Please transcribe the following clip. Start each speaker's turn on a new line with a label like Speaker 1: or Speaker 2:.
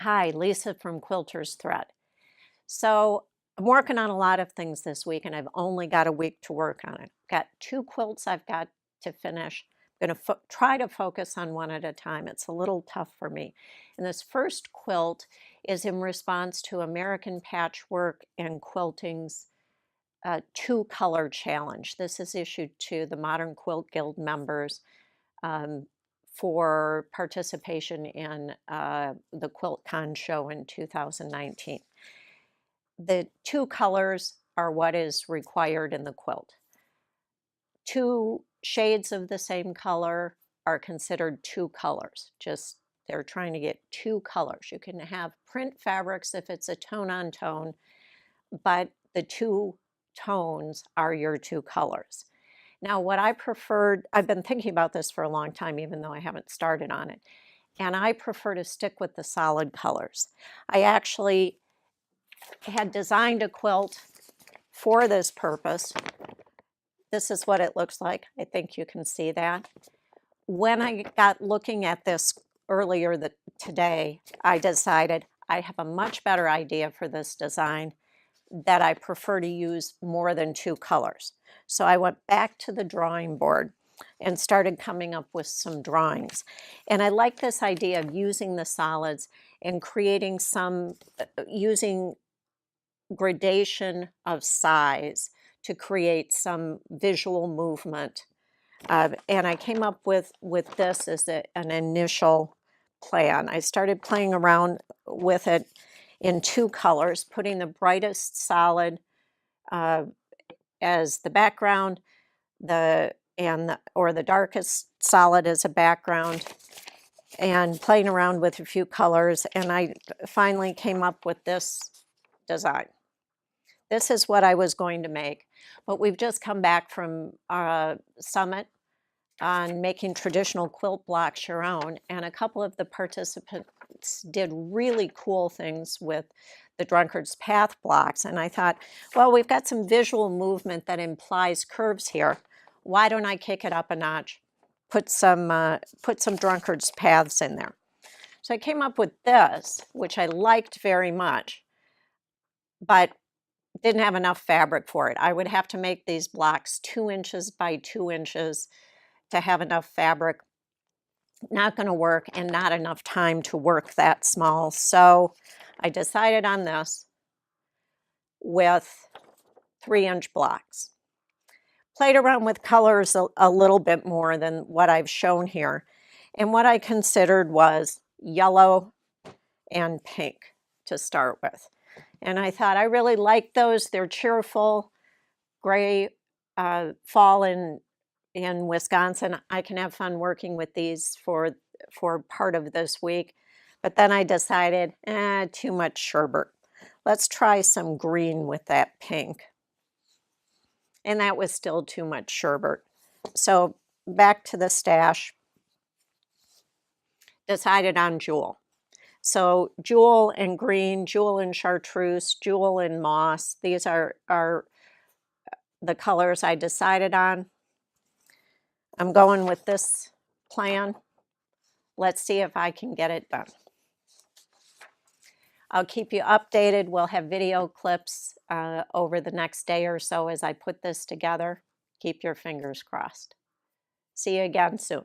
Speaker 1: Hi, Lisa from Quilter's Thread. So I'm working on a lot of things this week, and I've only got a week to work on it. Got two quilts I've got to finish. I'm going to try to focus on one at a time. It's a little tough for me. And this first quilt is in response to American Patchwork and Quilting's two-color challenge. This is issued to the Modern Quilt Guild members um, for participation in the QuiltCon show in 2019. The two colors are what is required in the quilt. Two shades of the same color are considered two colors. Just they're trying to get two colors. You can have print fabrics if it's a tone on tone, but the two tones are your two colors. Now, what I preferred, I've been thinking about this for a long time, even though I haven't started on it, and I prefer to stick with the solid colors. I actually had designed a quilt for this purpose. This is what it looks like. I think you can see that. When I got looking at this earlier today, I decided I have a much better idea for this design, that I prefer to use more than two colors. So I went back to the drawing board and started coming up with some drawings. And I like this idea of using the solids and creating using gradation of size to create some visual movement. And I came up with this as an initial plan. I started playing around with it in two colors, putting the brightest solid as the background, or the darkest solid as a background, and playing around with a few colors. And I finally came up with this design. This is what I was going to make, but we've just come back from a summit on making traditional quilt blocks your own, and a couple of the participants did really cool things with the Drunkard's Path blocks, and I thought, well, we've got some visual movement that implies curves here. Why don't I kick it up a notch, put some Drunkard's Paths in there? So I came up with this, which I liked very much, but didn't have enough fabric for it. I would have to make these blocks 2 inches by 2 inches to have enough fabric. Not going to work, and not enough time to work that small. So I decided on this with 3-inch blocks. Played around with colors a little bit more than what I've shown here. And what I considered was yellow and pink to start with. And I thought I really like those. They're cheerful. Gray fall in Wisconsin. I can have fun working with these for part of this week. But then I decided, too much sherbet. Let's try some green with that pink. And that was still too much sherbet. So back to the stash. Decided on jewel. So jewel and green, jewel and chartreuse, jewel and moss. These are the colors I decided on. I'm going with this plan. Let's see if I can get it done. I'll keep you updated. We'll have video clips over the next day or so as I put this together. Keep your fingers crossed. See you again soon.